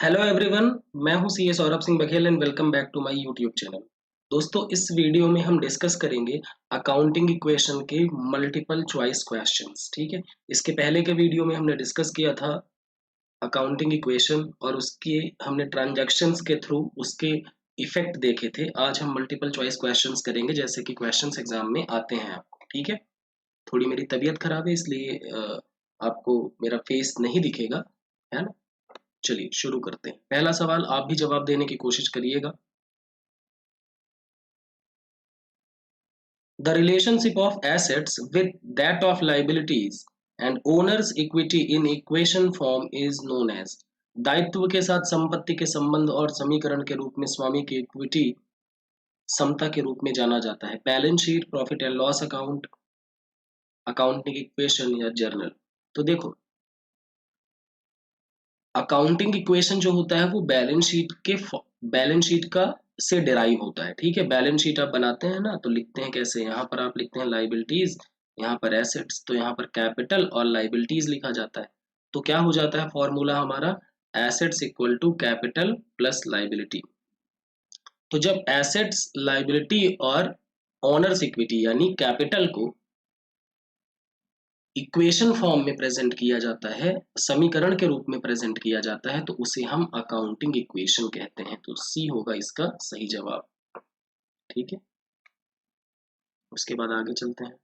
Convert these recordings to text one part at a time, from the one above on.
Hello everyone. मैं हूं CA Saurabh Singh Baghel and welcome back to my YouTube channel. दोस्तों, इस वीडियो में हम डिस्कस करेंगे अकाउंटिंग इक्वेशन के मल्टीपल चॉइस क्वेश्चंस। ठीक है। इसके पहले के वीडियो में हमने डिस्कस किया था अकाउंटिंग इक्वेशन और उसके हमने ट्रांजैक्शंस के थ्रू उसके इफेक्ट देखे थे। आज हम मल्टीपल चॉइस क्वेश्चंस करेंगे जैसे कि क्वेश्चंस एग्जाम में आते हैं आपको। ठीक है। थोड़ी मेरी तबीयत खराब है इसलिए आपको मेरा फेस नहीं दिखेगा, है ना। चलिए शुरू करते हैं। पहला सवाल आप भी जवाब देने की कोशिश करिएगा। The relationship of assets with that of liabilities and owners equity in equation form is known as. दायित्व के साथ संपत्ति के संबंध और समीकरण के रूप में स्वामी की इक्विटी समता के रूप में जाना जाता है। Balance sheet, profit and loss account, accounting equation या जर्नल। तो देखो, अकाउंटिंग इक्वेशन जो होता है वो बैलेंस शीट का से डिराइव होता है। ठीक है। बैलेंस शीट आप बनाते हैं ना, तो लिखते हैं कैसे। यहाँ पर आप लिखते हैं लाइबिलिटीज, यहाँ पर एसेट्स, तो यहाँ पर कैपिटल और लाइबिलिटीज लिखा जाता है। तो क्या हो जाता है फॉर्मूला हमारा, assets equal to capital plus liability. तो जब एसेट्स, लाइबिलिटी और ऑनर्स इक्विटी यानी कैपिटल को इक्वेशन फॉर्म में प्रेजेंट किया जाता है, समीकरण के रूप में प्रेजेंट किया जाता है, तो उसे हम अकाउंटिंग इक्वेशन कहते हैं। तो सी होगा इसका सही जवाब। ठीक है। उसके बाद आगे चलते हैं।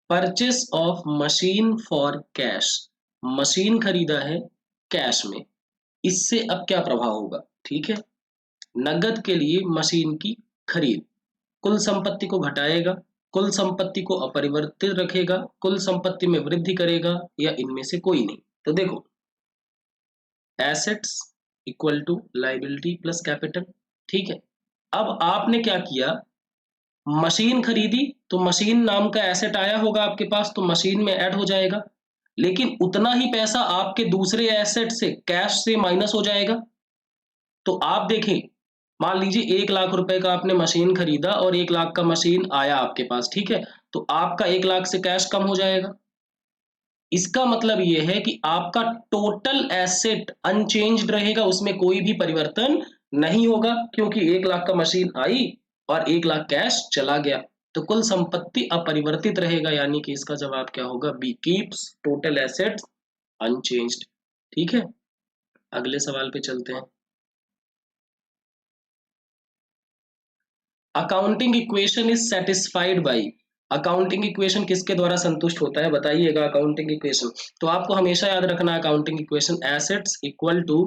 Purchase of machine for cash. Machine खरीदा है कैश में, इससे अब क्या प्रभाव होगा। ठीक है। नगद के लिए मशीन की खरीद कुल संपत्ति को घटाएगा, कुल संपत्ति को अपरिवर्तित रखेगा, कुल संपत्ति में वृद्धि करेगा, या इनमें से कोई नहीं। तो देखो, assets equal to liability plus capital. ठीक है। अब आपने क्या किया, मशीन खरीदी तो मशीन नाम का एसेट आया होगा आपके पास, तो मशीन में ऐड हो जाएगा। लेकिन उतना ही पैसा आपके दूसरे एसेट से, कैश से माइनस हो जाएगा। तो आप देखें, मान लीजिए 1 लाख रुपए का आपने मशीन खरीदा और 1 लाख का मशीन आया आपके पास। ठीक है। तो आपका 1 लाख से कैश कम हो जाएगा। इसका मतलब ये है कि आपका टोटल एसेट अनचेंज्ड रहेगा, उसमें कोई भी परिवर्तन नहीं होगा, क्योंकि 1 लाख का मशीन आई और 1 लाख कैश चला गया। तो कुल संपत्ति अपरिवर्तित रहेगा, यानी कि इसका जवाब क्या होगा, B, keeps total assets unchanged. ठीक है। अगले सवाल पे चलते हैं। Accounting equation is satisfied by. Accounting equation किसके द्वारा संतुष्ट होता है बताइएगा। अकाउंटिंग इक्वेशन, तो आपको हमेशा याद रखना है accounting equation assets equal to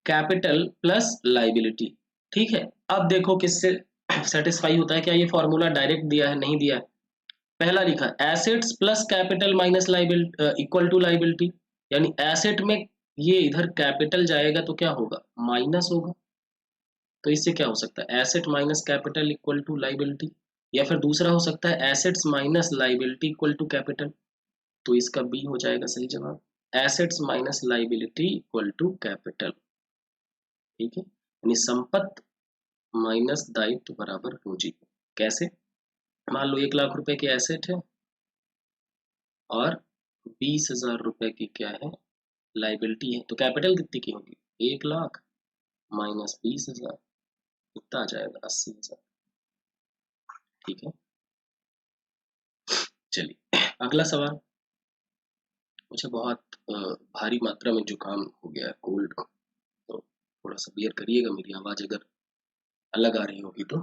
capital plus liability. ठीक है। अब देखो किससे सेटिस्फाई होता है, क्या ये फॉर्मूला डायरेक्ट दिया है, नहीं दिया है। पहला लिखा assets plus capital minus liability equal to liability, यानी एसेट में ये इधर कैपिटल जाएगा तो क्या होगा, माइनस होगा। तो इससे क्या हो सकता है, asset minus capital equal to liability. या फिर दूसरा हो सकता है assets minus liability equal to capital. तो इसका बी हो जाएगा सही जवाब, assets minus liability equal to capital. ठीक है। यानी संपत्ति माइनस दायित्व बराबर पूंजी। कैसे, मान लो 1 लाख रुपए की एसेट है और 20,000 रुपए की क्या है, लाइबिलिटी है। तो कैपिटल कितनी की होगी, 1 लाख माइनस 20,000, कितना आ जाएगा, 80,000। ठीक है। चलिए अगला सवाल। मुझे बहुत भारी मात्रा में जुकाम हो गया है, कोल्ड, तो थोड़ा सा बियर करिएगा, मेरी आवाज अगर अलग आ रही होगी तो।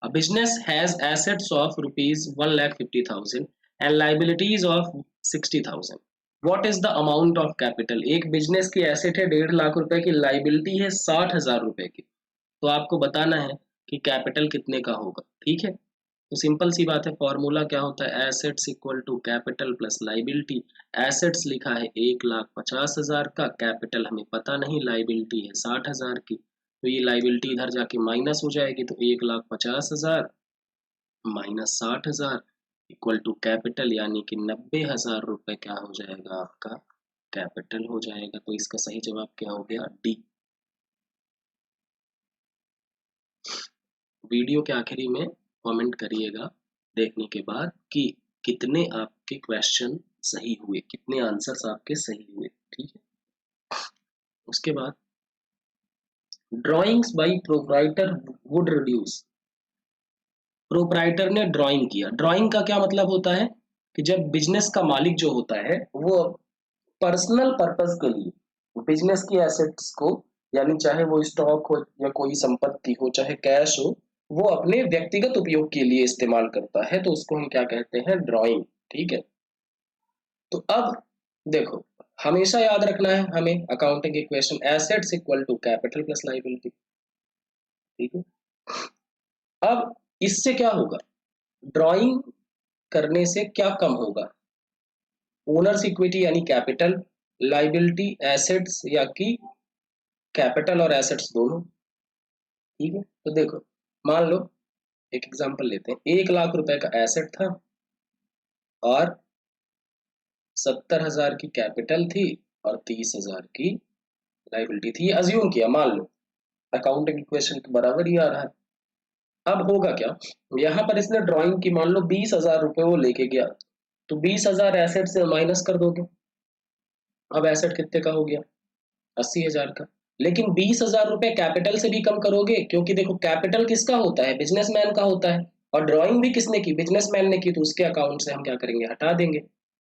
A business has assets of rupees 1,50,000 and liabilities of 60,000. What is the amount of capital? एक बिजनेस की एसेट है 1.5 लाख रुपए की, लाइबिलिटी है 60,000 रुपए की। तो आपको बताना है कि कैपिटल कितने का होगा। ठीक है। तो सिंपल सी बात है, फॉर्मूला क्या होता है, assets equal to capital plus liability. Assets लिखा है 1,50,000 का, कैपिटल हमें पता नहीं, लाइबिलिटी है 60,000 की। तो ये लाइबिलिटी इधर जाके माइनस हो जाएगी, तो 1,50,000 माइनस 60,000 इक्वल टू कैपिटल, यानी कि 90,000 रुपए क्या हो जाएगा, आपका कैपिटल हो जाएगा। तो इसका सही जवाब क्या हो गया, डी। वीडियो के आखिरी में कमेंट करिएगा देखने के बाद कि कितने आपके क्वेश्चन सही हुए, कितने आंसर्स आपके सही हुए। ठीक है, उसके बाद drawings by proprietor would reduce. Proprietor ने ड्राइंग किया, ड्राइंग का क्या मतलब होता है कि जब बिजनेस का मालिक जो होता है वो पर्सनल पर्पस के लिए बिजनेस की एसेट्स को, यानी चाहे वो स्टॉक हो या कोई संपत्ति हो, चाहे कैश हो, वो अपने व्यक्तिगत उपयोग के लिए इस्तेमाल करता है, तो उसको हम क्या कहते हैं, ड्राइंग। ठीक है, तो अब देखो, हमेशा याद रखना है हमें accounting equation, assets equal to capital plus liability. ठीक है, अब इससे क्या होगा, ड्राइंग करने से क्या कम होगा, ओनर्स इक्विटी यानी कैपिटल, लाइबिलिटी एसेट्स या कि कैपिटल और एसेट्स दोनों। ठीक है, तो देखो, मान लो एक एग्जांपल लेते हैं, 1 लाख रुपए का एसेट था और 70,000 की कैपिटल थी और 30,000 की लाइबिलिटी थी, ये अज्यूम किया, मान लो अकाउंटिंग इक्वेशन के बराबर ही आ रहा है। अब होगा क्या, यहाँ पर इसने ड्राइंग की, मान लो 20,000 रुपए वो लेके गया, तो 20,000 एसेट से माइनस कर दोगे, अब एसेट कितने का हो गया, 80,000 का। लेकिन 20,000 रुपए कैपिटल से भी कम करोगे, क्योंकि देखो कैपिटल किसका होता है, बिजनेसमैन का होता है, और ड्राइंग भी किसने की, बिजनेसमैन ने की, तो उसके अकाउंट से हम क्या करेंगे, हटा देंगे।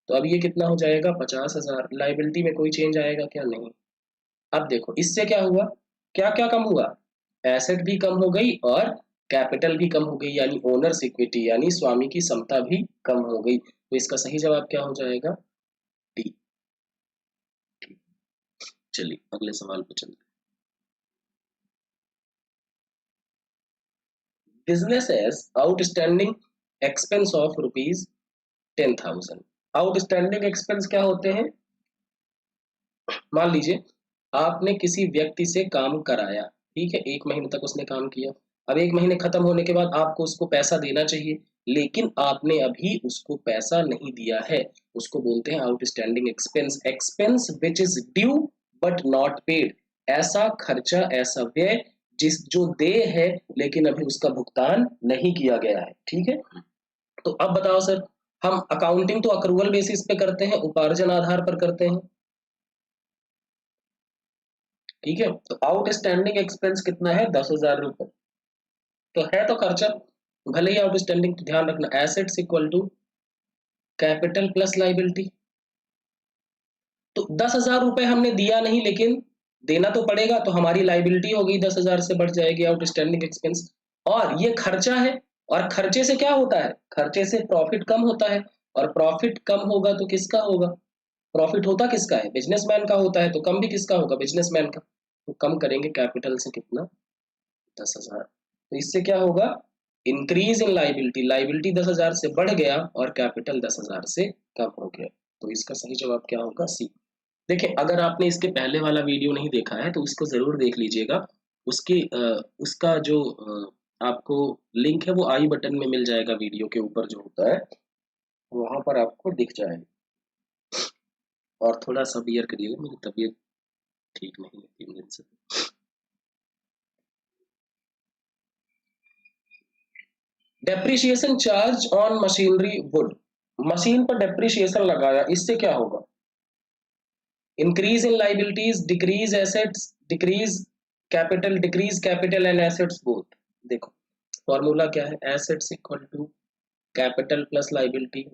तो अब ये कितना हो जाएगा, 50,000। लाइबिलिटी में कोई चेंज आएगा क्या, नहीं। अब देखो इससे क्या हुआ, क्या क्या कम हुआ, एसेट भी कम हो गई और कैपिटल भी कम हो गई, यानी ओनर्स इक्विटी यानी स्वामी की समता भी कम हो गई। तो इसका सही जवाब क्या हो जाएगा, डी। चलिए अगले सवाल पे चलते हैं। Business as outstanding expense of rupees 10,000। Outstanding expense क्या होते हैं, मान लीजिए आपने किसी व्यक्ति से काम कराया, ठीक है, 1 महीने तक उसने काम किया, अब 1 महीने खत्म होने के बाद आपको उसको पैसा देना चाहिए, लेकिन आपने अभी उसको पैसा नहीं दिया है, उसको बोलते हैं outstanding expense. Expense which is due but not paid, ऐसा खर्चा, ऐसा व्यय जिस जो देय है लेकिन अभी उसका भुगतान नहीं किया गया है। ठीक है, तो अब बताओ सर, हम अकाउंटिंग तो अक्रूवल बेसिस पे करते हैं, उपार्जन आधार पर करते हैं। ठीक है, तो आउटस्टैंडिंग एक्सपेंस कितना है, 10,000 रुपए, तो है तो खर्चा, भले ही आउटस्टैंडिंग, तो ध्यान रखना assets equal to capital plus liability. तो 10,000 रुपए हमने दिया नहीं, लेकिन देना तो पड़ेगा, तो हमारी लाइबिलिटी हो गई 10,000 से बढ़ जाएगी आउटस्टैंडिंग एक्सपेंस। और ये खर्चा है, और खर्चे से क्या होता है, खर्चे से प्रॉफिट कम होता है, और प्रॉफिट कम होगा तो किसका होगा, प्रॉफिट होता किसका है, बिजनेसमैन का होता है, तो कम भी किसका होगा, बिजनेसमैन का। तो कम करेंगे कैपिटल से कितना, 10,000। तो इससे क्या होगा, इंक्रीज इन लाइबिलिटी, लाइबिलिटी 10,000 से बढ़ गया और कैपिटल 10,000 से कम हो गया। तो इसका सही जवाब क्या होगा, सी। देखिए अगर आपने इसके पहले वाला वीडियो नहीं देखा है तो इसको जरूर देख लीजिएगा, उसकी उसका जो आपको लिंक है वो आई बटन में मिल जाएगा, वीडियो के ऊपर जो होता है वहां पर आपको दिख जाएगा। और थोड़ा सा बियर करिएगा, मेरी तबीयत ठीक नहीं है 3 दिन से। Depreciation charge on machinery would, machine पर डेप्रिसिएशन लगाया, इससे क्या होगा, increase in liabilities, decrease assets, decrease capital and assets both. देखो फॉर्मूला क्या है, assets equal to capital plus liability.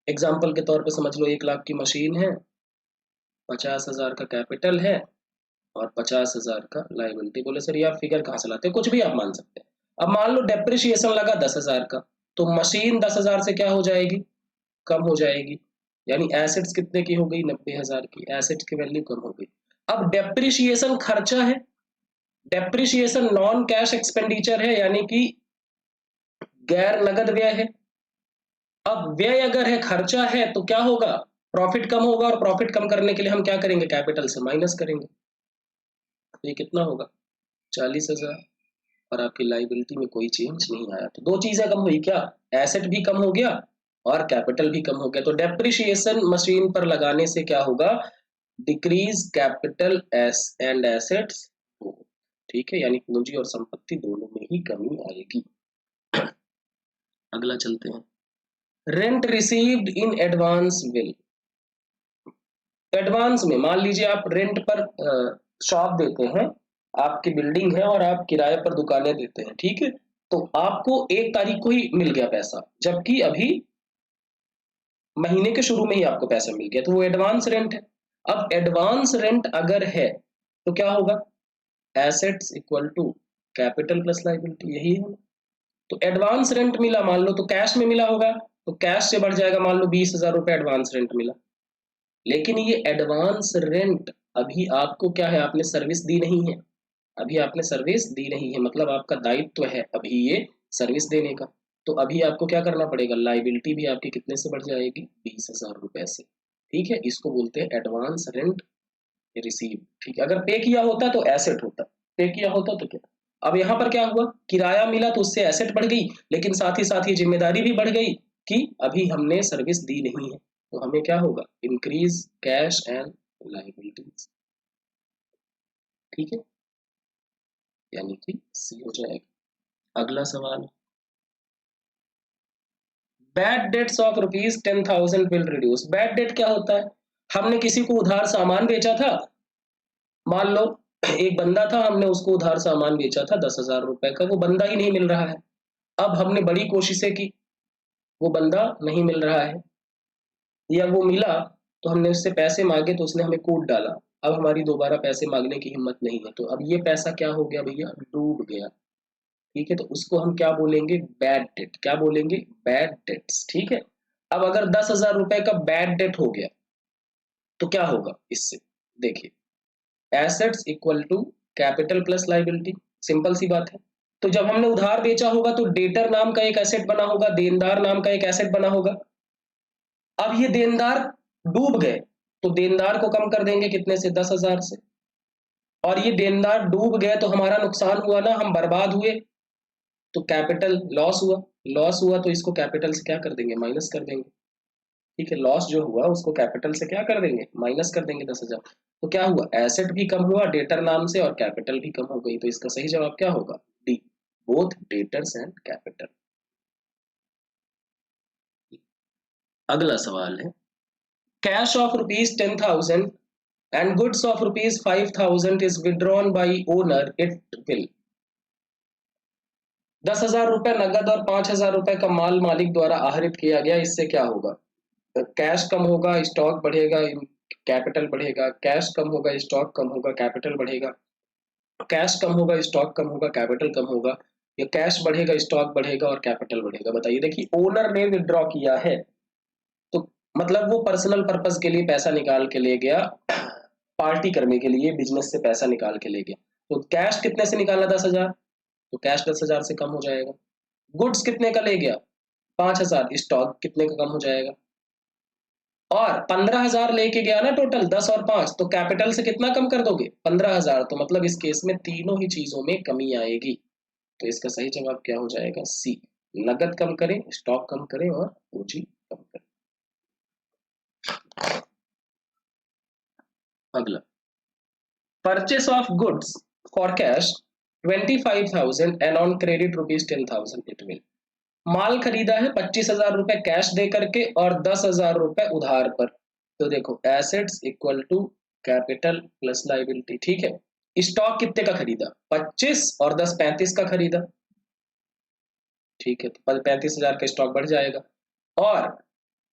Example के तौर पे समझ लो, 1 लाख की मशीन है, 50,000 का कैपिटल है और 50,000 का लाइबिलिटी। बोले सर ये आप फिगर कहाँ से लाते हैं, कुछ भी आप मान सकते हैं। अब मान लो डेप्रिसिएशन लगा 10,000 का, तो मशीन 10,000 से क्या हो जाएगी, कम हो जाएगी, यानी एसेट्स कितने की हो गई, 90,000 की, एसेट्स की वैल्यू कम हो गई। अब डेप्रिसिएशन खर्चा है, डेप्रिसिएशन नॉन कैश एक्सपेंडिचर है, यानी कि गैर नगद व्यय है। अब व्यय अगर है, खर्चा है, तो क्या होगा, प्रॉफिट कम होगा, और प्रॉफिट कम करने के लिए हम क्या करेंगे, कैपिटल से माइनस करेंगे। तो ये कितना होगा, 40,000, और आपकी लाइबिलिटी में कोई चेंज नहीं आया। तो दो चीजें कम हुई क्या, एसेट भी कम हो गया और कैपिटल भी कम हो गया। तो डेप्रिसिएशन मशीन पर लगाने से क्या होगा, decrease capital S and assets हो। ठीक है, यानी पूंजी और संपत्ति दोनों में ही कमी आएगी। अगला चलते हैं, rent received in advance will, advance में मान लीजिए आप रेंट पर शॉप देते हैं, आपकी बिल्डिंग है और आप किराए पर दुकानें देते हैं, ठीक है, तो आपको 1 तारीख को ही मिल गया पैसा, जबकि अभी महीने के शुरू में ही आपको पैसा मिल गया, तो वो एडवांस रेंट है। अब एडवांस रेंट अगर है तो क्या होगा, assets equal to capital plus liability, यही है। तो एडवांस रेंट मिला मान लो तो कैश में मिला होगा, तो कैश से बढ़ जाएगा, मान लो 20,000 रुपये एडवांस रेंट मिला, लेकिन ये एडवांस रेंट अभी आपको क्या है, आपने सर्विस दी नहीं है, अभी आपने सर्विस दी नहीं है, मतलब आपका दायित्व है अभी ये सर्विस देने का, तो अभी आपको क्या करना पड़ेगा, लाइबिलिटी भी आपकी कितने से बढ़ जाएगी, 20,000 रुपए से, ठीक है, इसको बोलते हैं एडवांस रेंट रिसीव, ठीक है। अगर पे किया होता तो एसेट होता, पे किया होता तो क्या, अब यहाँ पर क्या हुआ, किराया मिला तो उससे एसेट बढ़ गई, लेकिन साथ ही साथ ये जिम्मेदारी भी बढ़ गई कि अभी हमने सर्विस दी नहीं है, तो हमें क्या होगा, इंक्रीज कैश एंड लाइबिलिटीज, ठीक है, यानी कि सी हो जाएगा। अगला सवाल, bad debts of ₹10,000 will reduce, bad debt क्या होता है, हमने किसी को उधार सामान बेचा था, मान लो एक बंदा था, हमने उसको उधार सामान बेचा था 10,000 रुपए का, वो बंदा ही नहीं मिल रहा है, अब हमने बड़ी कोशिशें की, वो बंदा नहीं मिल रहा है, या वो मिला तो हमने उससे पैसे मांगे तो उसने हमें कूट डाला, अब हमारी दोबारा पैसे मांगने की हिम्मत नहीं है, तो अब ये पैसा क्या हो गया भैया, डूब गया, ठीक है, तो उसको हम क्या बोलेंगे, बैड डेट, क्या बोलेंगे, बैड डेट्स, ठीक है। अब अगर 10,000 रुपए का बैड डेट हो गया तो क्या होगा इससे, देखिए, assets equal to capital plus liability, simple सी बात है। तो जब हमने उधार बेचा होगा तो डेटर नाम का एक एसेट बना होगा, देनदार नाम का एक एसेट बना होगा, अब ये देनदार डूब गए तो देनदार को कम कर देंगे कितने से, 10,000 से, और ये देनदार डूब गए तो हमारा नुकसान हुआ ना, हम बर्बाद हुए, तो कैपिटल लॉस हुआ, लॉस हुआ तो इसको कैपिटल से क्या कर देंगे, माइनस कर देंगे, ठीक है, लॉस जो हुआ उसको कैपिटल से क्या कर देंगे, माइनस कर देंगे 10,000, तो क्या हुआ, एसेट भी कम हुआ डेटर नाम से और कैपिटल भी कम हो गई, तो इसका सही जवाब क्या होगा, D, both debtors and capital. अगला सवाल है, cash of ₹10,000 and goods of ₹5,000 is withdrawn by owner, it will, 10,000 रुपए नगद और 5,000 रुपए का माल मालिक द्वारा आहरित किया गया, इससे क्या होगा, कैश कम होगा, स्टॉक बढ़ेगा, कैपिटल बढ़ेगा, कैश कम होगा, स्टॉक कम होगा, कैपिटल बढ़ेगा, कैश कम होगा, स्टॉक कम होगा, कैपिटल कम होगा, या कैश बढ़ेगा, स्टॉक बढ़ेगा और कैपिटल बढ़ेगा, बताइए। देखिए, ओनर ने विड्रॉ किया है तो मतलब वो पर्सनल पर्पस के लिए पैसा निकाल के ले गया, पार्टी करने के लिए बिजनेस से पैसा निकाल के ले गया, तो कैश कितने से निकाला, 10,000, तो कैश 10,000 से कम हो जाएगा, गुड्स कितने का ले गया, 5,000, स्टॉक कितने का कम हो जाएगा, और 15,000 लेके गया ना टोटल, 10 और 5, तो कैपिटल से कितना कम कर दोगे, 15,000, तो मतलब इस केस में तीनों ही चीजों में कमी आएगी, तो इसका सही जवाब क्या हो जाएगा, सी, नगद कम करें, स्टॉक कम करें और पूंजी कम करें। अगला, purchase of goods for cash 25,000 and on credit ₹10,000 it will, माल खरीदा है 25,000 रुपए कैश दे करके और 10,000 रुपए उधार पर, तो देखो assets equal to capital plus liability, ठीक है, स्टॉक कितने का खरीदा, 25 और 10 35 का खरीदा, ठीक है, तो 35,000 का स्टॉक बढ़ जाएगा, और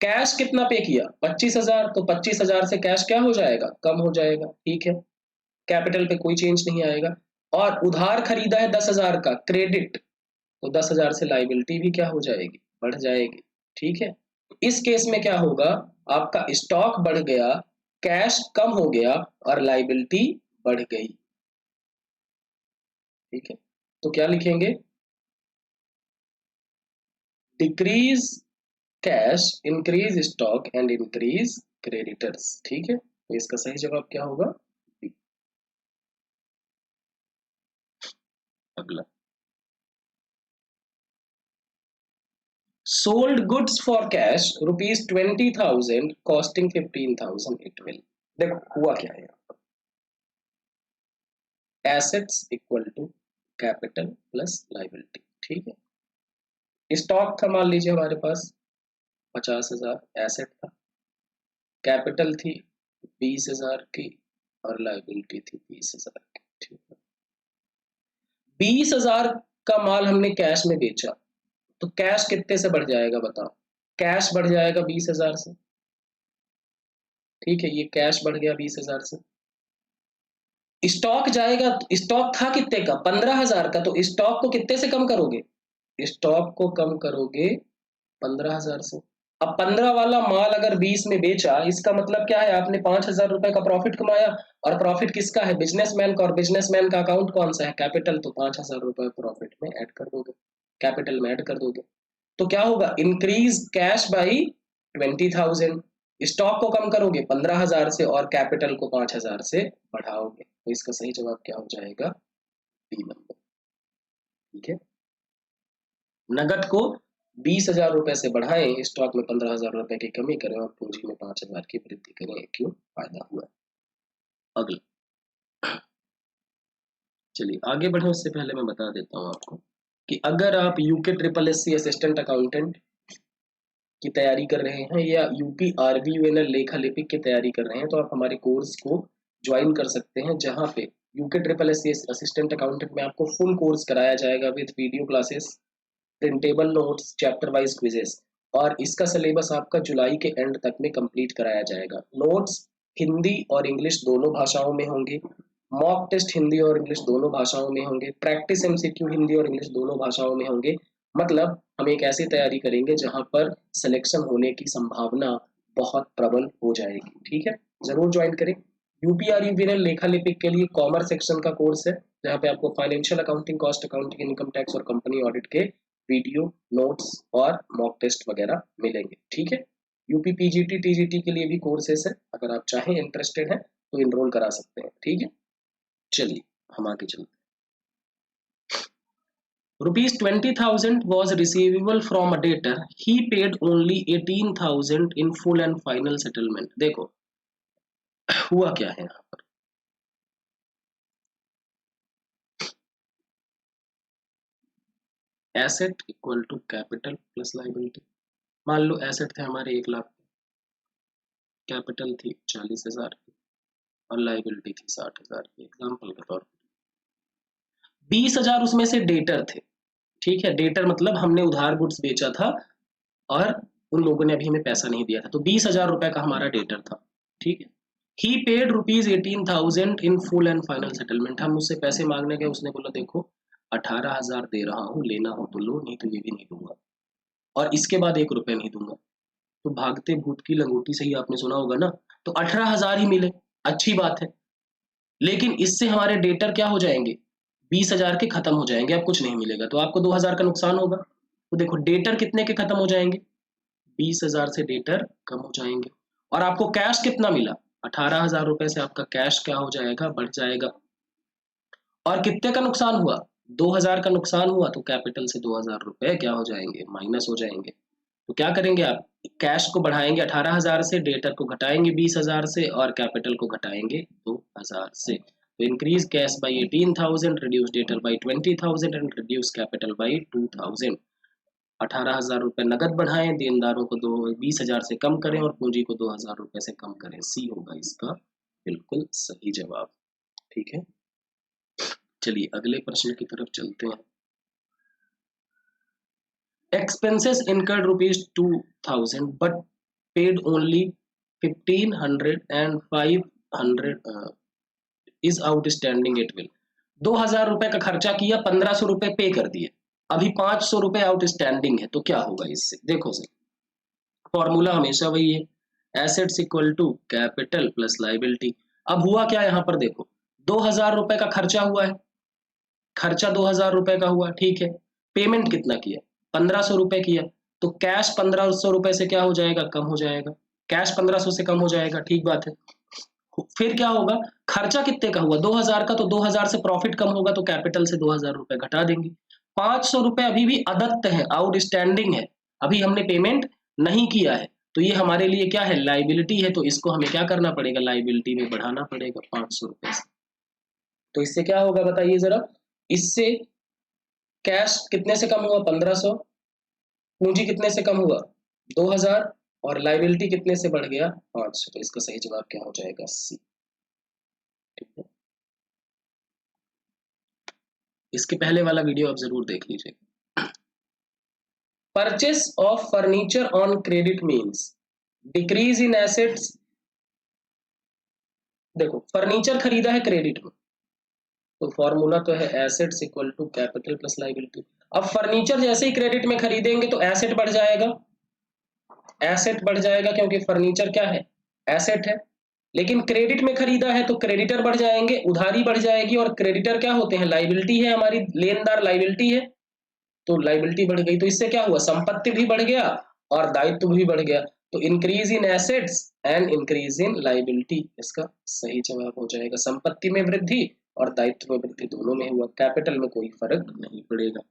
कैश कितना पे किया, 25,000, तो 25,000 से कैश क्या हो जाएगा, कम हो जाएगा, ठीक है, कैपिटल पे कोई चेंज नहीं आएगा, और उधार खरीदा है 10,000 का क्रेडिट, तो 10,000 से लाइबिलिटी भी क्या हो जाएगी, बढ़ जाएगी, ठीक है। इस केस में क्या होगा, आपका स्टॉक बढ़ गया, कैश कम हो गया और लाइबिलिटी बढ़ गई, ठीक है, तो क्या लिखेंगे, decrease cash, increase stock and increase creditors, ठीक है, तो इसका सही जवाब क्या होगा, B। अगला, sold goods for cash ₹20,000 costing 15,000 it will, देखो हुआ क्या है, assets equal to capital plus liability, ठीक है, स्टॉक था मान लीजिए हमारे पास 50,000 एसेट था, कैपिटल थी 20,000 की और लाइबिलिटी थी 20,000 की। ठीक है, 20,000 का माल हमने कैश में बेचा, तो कैश कितने से बढ़ जाएगा बताओ? कैश बढ़ जाएगा 20,000 से। ठीक है, ये कैश बढ़ गया 20,000 से। स्टॉक जाएगा, स्टॉक था कितने का? 15,000 का, तो स्टॉक को कितने से कम करोगे? स्टॉक को कम करोगे 15,000 से। अब 15 वाला माल अगर 20 में बेचा, इसका मतलब क्या है? आपने 5,000 रुपए का प्रॉफिट कमाया, और प्रॉफिट किसका है? बिजनेसमैन का, और बिजनेसमैन का अकाउंट कौन सा है? कैपिटल। तो 5,000 रुपए प्रॉफिट में ऐड कर दोगे, कैपिटल में ऐड कर दोगे, तो क्या होगा? Increase cash by 20,000। स्टॉक को कम करोगे 15,000 से और कैपिटल को 5,000 से बढ़ाओगे, तो इसका सही जवाब क्या हो जाएगा? B number. ठीक है, नगद को 20,000 रुपए से बढ़ाएं, स्टॉक में 15,000 रुपए की कमी करें और पूंजी में 5,000 की वृद्धि करें, क्यों? फायदा हुआ। अगला, चलिए आगे बढ़े उससे पहले मैं बता देता हूँ आपको कि अगर आप UK triple S C assistant accountant की तैयारी कर रहे हैं या यूपी आरबीयूएनएल लेखा लिपिक की तैयारी कर रहे हैं, तो आप हमारे कोर्स को ज्वाइन कर सकते हैं, जहाँ पे UK triple S C assistant accountant में आपको फुल कोर्स कराया जाएगा with video classes, printable notes, chapter wise quizzes, और इसका सिलेबस आपका जुलाई के एंड तक में कंप्लीट कराया जाएगा। नोट्स हिंदी और इंग्लिश दोनों भाषाओं में होंगे, मॉक टेस्ट हिंदी और इंग्लिश दोनों भाषाओं में होंगे, प्रैक्टिस एमसीक्यू हिंदी और इंग्लिश दोनों भाषाओं में होंगे। मतलब हम एक ऐसी तैयारी करेंगे जहां पर सिलेक्शन होने की संभावना बहुत प्रबल हो जाएगी। ठीक है, जरूर ज्वाइन करें। यूपीआरयू विनर लेखा लिपिक के लिए कॉमर्स सेक्शन का कोर्स है, जहाँ पे आपको financial accounting, cost accounting, income tax और कंपनी ऑडिट के वीडियो, नोट्स और मॉक टेस्ट वगैरह मिलेंगे। ठीक है, यूपी पीजीटी टीजीटी के लिए भी कोर्सेस है, अगर आप चाहें, इंटरेस्टेड है तो इनरोल करा सकते हैं। ठीक है, चलिए हम आगे चलते हैं। ₹20,000 was receivable from a debtor. He paid only 18,000 in full and final settlement. देखो हुआ क्या है यहाँ पर, asset equal to capital plus liability. मान लो एसेट थे हमारे 1,00,000, कैपिटल थी 40,000 की और लाइबिलिटी थी 60,000 की, एग्जाम्पल के तौर पर। 20,000 उसमें से डेटर थे। ठीक है, डेटर मतलब हमने उधार गुड्स बेचा था और उन लोगों ने अभी हमें पैसा नहीं दिया था, तो 20,000 रुपए का हमारा डेटर था। ठीक है, he paid ₹18,000 in full and final settlement. हम उससे पैसे मांगने गए, उसने बोला देखो 18,000 दे रहा हूँ, लेना हो तो लो, नहीं तो ये भी नहीं दूंगा, और इसके बाद 1 रुपए नहीं दूंगा। तो भागते भूत की लंगोटी से ही आपने सुना होगा ना, तो 18,000 ही मिले, अच्छी बात है, लेकिन इससे हमारे डेटर क्या हो जाएंगे? 20,000 के खत्म हो जाएंगे, अब कुछ नहीं मिलेगा, तो आपको 2,000 का नुकसान होगा। तो देखो डेटर कितने के खत्म हो जाएंगे? 20,000 से डेटर कम हो जाएंगे, और आपको कैश कितना मिला? 18,000 रुपए से आपका कैश क्या हो जाएगा? बढ़ जाएगा। और कितने का नुकसान हुआ? 2,000 का नुकसान हुआ, तो कैपिटल से 2,000 रुपए क्या हो जाएंगे? माइनस हो जाएंगे। तो क्या करेंगे आप? कैश को बढ़ाएंगे 18,000 से, डेटर को घटाएंगे 20,000 से, और कैपिटल को घटाएंगे 2,000 से। तो increase cash by 18,000, reduce debtor by 20,000 and reduce capital by 2,000। 18,000 रुपए नगद बढ़ाएं, देनदारों को 20,000 से कम करें और पूंजी को 2,000 रुपए से कम करें। सी होगा इसका बिल्कुल सही जवाब। ठीक है, चलिए अगले प्रश्न की तरफ चलते हैं। Expenses incurred ₹2,000 but paid only 1,500 and 500 is outstanding it will। 2,000 रुपए का खर्चा किया, 1,500 रुपए पे कर दिए, अभी 500 रुपए आउटस्टैंडिंग है, तो क्या होगा इससे? देखो सर, फॉर्मूला हमेशा वही है, assets equal to capital plus liability. अब हुआ क्या यहाँ पर? देखो 2,000 रुपए का खर्चा हुआ है, खर्चा 2,000 रुपए का हुआ, ठीक है, पेमेंट कितना किया? 1,500 रुपए किया, तो कैश 1,500 रुपए से क्या हो जाएगा? कम हो जाएगा, कैश 1,500 से कम हो जाएगा, ठीक बात है। फिर क्या होगा? खर्चा कितने का हुआ? 2,000 का, तो 2,000 से प्रॉफिट कम होगा, तो कैपिटल से 2,000 रुपए घटा देंगे। 500 रुपए अभी भी अदत्त है, आउटस्टैंडिंग है, अभी हमने पेमेंट नहीं किया है, तो ये हमारे लिए क्या है? लाइबिलिटी है, तो इसको हमें क्या करना पड़ेगा? लाइबिलिटी में बढ़ाना पड़ेगा 500 रुपए से। तो इससे क्या होगा बताइए जरा? इससे कैश कितने से कम हुआ? 1,500। पूंजी कितने से कम हुआ? 2000 और लाइबिलिटी कितने से बढ़ गया 500, तो इसका सही जवाब क्या हो जाएगा सी। ठीक है, इसके पहले वाला वीडियो आप जरूर देख लीजिए। Purchase of furniture on credit means decrease in assets. देखो फर्नीचर खरीदा है क्रेडिट में, तो फॉर्मूला तो है assets equal to capital plus liability. अब फर्नीचर जैसे ही क्रेडिट में खरीदेंगे तो एसेट बढ़ जाएगा, एसेट बढ़ जाएगा क्योंकि फर्नीचर क्या है, एसेट है। लेकिन क्रेडिट में खरीदा है तो क्रेडिटर बढ़ जाएंगे, उधारी बढ़ जाएगी, और क्रेडिटर क्या होते हैं, लाइबिलिटी है हमारी, लेनदार लाइबिलिटी है, तो लाइबिलिटी बढ़ गई, तो इससे क्या हुआ, संपत्ति भी बढ़ गया और दायित्व भी बढ़ गया। तो increase in assets and increase in liability इसका सही जवाब हो जाएगा। संपत्ति में वृद्धि और दायित्व में वृद्धि दोनों में हुआ, कैपिटल में कोई फर्क नहीं पड़ेगा।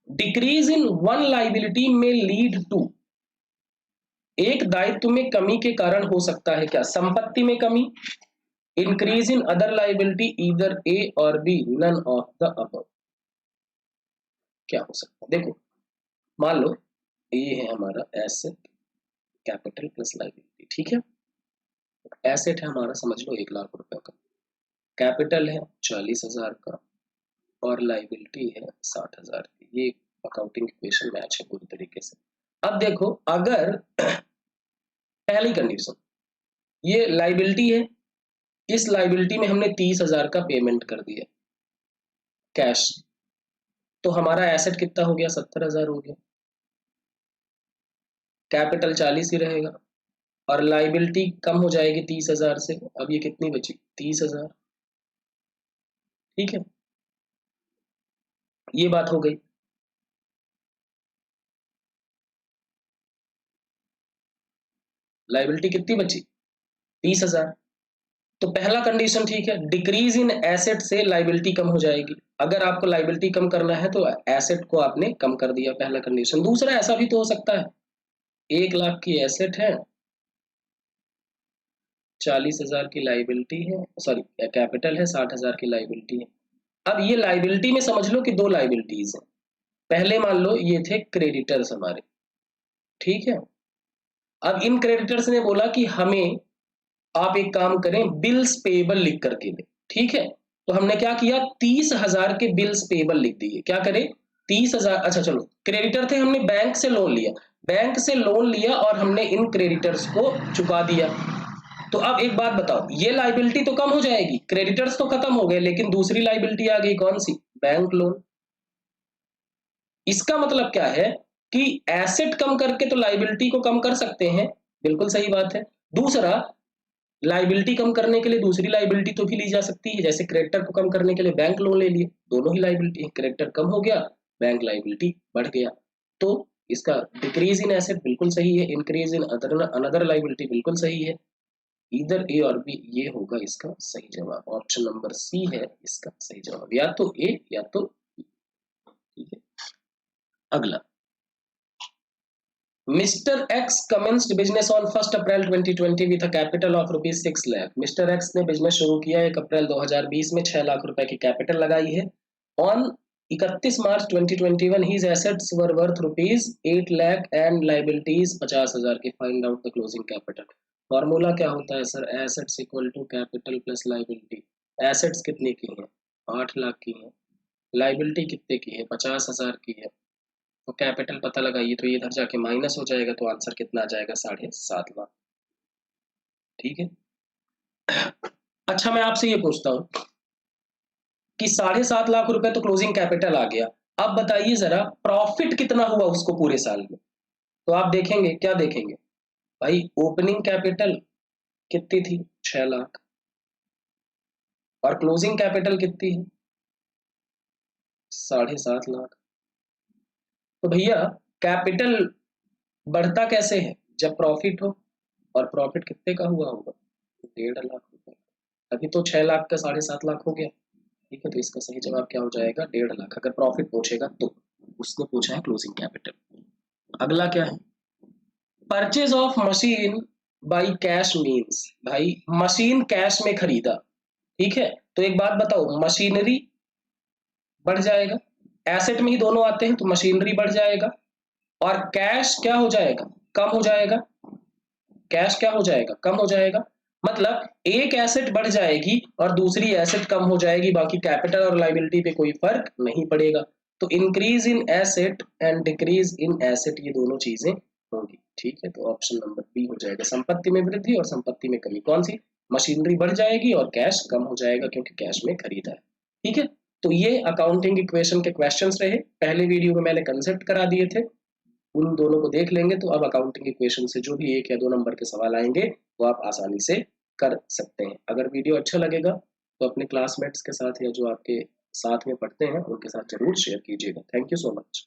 डिक्रीज इन वन लाइबिलिटी में लीड टू, एक दायित्व में कमी के कारण हो सकता है क्या, संपत्ति में कमी। Increase in other liability either A or B, none of the above. क्या हो सकता है, देखो मान लो ये है हमारा एसेट कैपिटल प्लस लाइबिलिटी, ठीक है। एसेट है हमारा समझ लो 1 लाख रुपए का, कैपिटल है 40,000 का और लाइबिलिटी है 60,000 की। ये अकाउंटिंग इक्वेशन मैच है पूरी तरीके से। अब देखो अगर पहली कंडीशन ये लाइबिलिटी है, इस लाइबिलिटी में हमने 30,000 का पेमेंट कर दिया कैश, तो हमारा एसेट कितना हो गया 70,000 हो गया, कैपिटल 40 ही रहेगा और लाइबिलिटी कम हो जाएगी 30,000 से, अब ये कितनी बची 30,000। ठीक है, ये बात हो गई। लाइबिलिटी कितनी बची 30,000, तो पहला कंडीशन ठीक है, डिक्रीज इन एसेट से लाइबिलिटी कम हो जाएगी। अगर आपको लाइबिलिटी कम करना है तो एसेट को आपने कम कर दिया, पहला कंडीशन। दूसरा ऐसा भी तो हो सकता है 1 लाख की एसेट है, 40,000 की लाइबिलिटी है, सॉरी कैपिटल है, 60,000 की लाइबिलिटी है। अब ये लाइबिलिटी में समझ लो कि 2 लाइबिलिटीज हैं। पहले मान लो ये थे क्रेडिटर्स हमारे, ठीक है। अब इन क्रेडिटर्स ने बोला कि हमें आप एक काम करें, बिल्स पेएबल लिख करके दें, ठीक है। तो हमने क्या किया, 30,000 के बिल्स पेएबल लिख दिए। क्या करें 30,000, अच्छा चलो क्रेडिटर थे, हमने बैंक से लोन लिया, बैंक से लोन लिया और हमने इन क्रेडिटर्स को चुका दिया। तो अब एक बात बताओ, ये लाइबिलिटी तो कम हो जाएगी, क्रेडिटर्स तो खत्म हो गए, लेकिन दूसरी लाइबिलिटी आ गई, कौन सी, बैंक लोन। इसका मतलब क्या है कि एसेट कम करके तो लाइबिलिटी को कम कर सकते हैं, बिल्कुल सही बात है। दूसरा, लाइबिलिटी कम करने के लिए दूसरी लाइबिलिटी तो भी ली जा सकती है, जैसे क्रेडिटर को कम करने के लिए बैंक लोन ले लिए, दोनों ही लाइबिलिटी है, क्रेडिटर कम हो गया, बैंक लाइबिलिटी बढ़ गया। तो इसका डिक्रीज इन एसेट बिल्कुल सही है, इंक्रीज इन अनदर लाइबिलिटी बिल्कुल सही है। इधर ए और बी, ये होगा इसका सही जवाब। ऑप्शन नंबर सी है इसका सही जवाब, या तो ए या तो बी। ठीक है, अगला, mister x commenced business on 1 April 2020 with a capital of rupees 6 lakh. Mister x ने बिजनेस शुरू किया 1 अप्रैल 2020 में 6 लाख रुपए की कैपिटल लगाई है। On 31 March 2021 his assets were worth rupees 8 lakh and liabilities 50,000 की। Find out the closing capital. Formula क्या होता है sir, assets equal to capital plus liability. Assets कितने की है 8 लाख की है, लाइबिलिटी कितने की है 50,000 की है, तो कैपिटल पता लगाइए, तो ये इधर जाके माइनस हो जाएगा, तो आंसर कितना आ जाएगा 7.5 लाख। ठीक है, अच्छा मैं आपसे ये पूछता हूं कि 7.5 लाख रुपए तो क्लोजिंग कैपिटल आ गया, अब बताइए जरा प्रॉफिट कितना हुआ उसको पूरे साल में। तो आप देखेंगे, क्या देखेंगे भाई, ओपनिंग कैपिटल कितनी थी 6 लाख और क्लोजिंग कैपिटल कितनी है 7.5 लाख। तो भैया कैपिटल बढ़ता कैसे है, जब प्रॉफिट हो, और प्रॉफिट कितने का हुआ होगा 1.5 लाख रुपए, अभी तो 6 लाख का 7.5 लाख हो गया। ठीक है, तो इसका सही जवाब क्या हो जाएगा 1.5 लाख, अगर प्रॉफिट पूछेगा तो। उसने पूछा है क्लोजिंग कैपिटल। अगला क्या है, purchase of machine by cash means. भाई मशीन कैश में खरीदा, ठीक है, तो एक बात बताओ, मशीनरी बढ़ जाएगा, एसेट में ही दोनों आते हैं, तो मशीनरी बढ़ जाएगा और कैश क्या हो जाएगा, कम हो जाएगा। कैश क्या हो जाएगा, कम हो जाएगा। मतलब एक एसेट बढ़ जाएगी और दूसरी एसेट कम हो जाएगी, बाकी कैपिटल और लाइबिलिटी पे कोई फर्क नहीं पड़ेगा। तो increase in asset and decrease in asset, ये दोनों चीजें होंगी। ठीक है, तो ऑप्शन नंबर बी हो जाएगा, संपत्ति में वृद्धि और संपत्ति में कमी। कौन सी? मशीनरी बढ़ जाएगी और कैश कम हो जाएगा, क्योंकि कैश में खरीदा है। ठीक है, तो ये अकाउंटिंग इक्वेशन के क्वेश्चंस रहे। पहले वीडियो में मैंने कंसेप्ट करा दिए थे, उन दोनों को देख लेंगे तो अब अकाउंटिंग इक्वेशन से जो भी 1 या 2 नंबर के सवाल आएंगे वो आप आसानी से कर सकते हैं। अगर वीडियो अच्छा लगेगा तो अपने क्लासमेट्स के साथ या जो आपके साथ में पढ़ते हैं उनके साथ जरूर शेयर कीजिएगा। Thank you so much.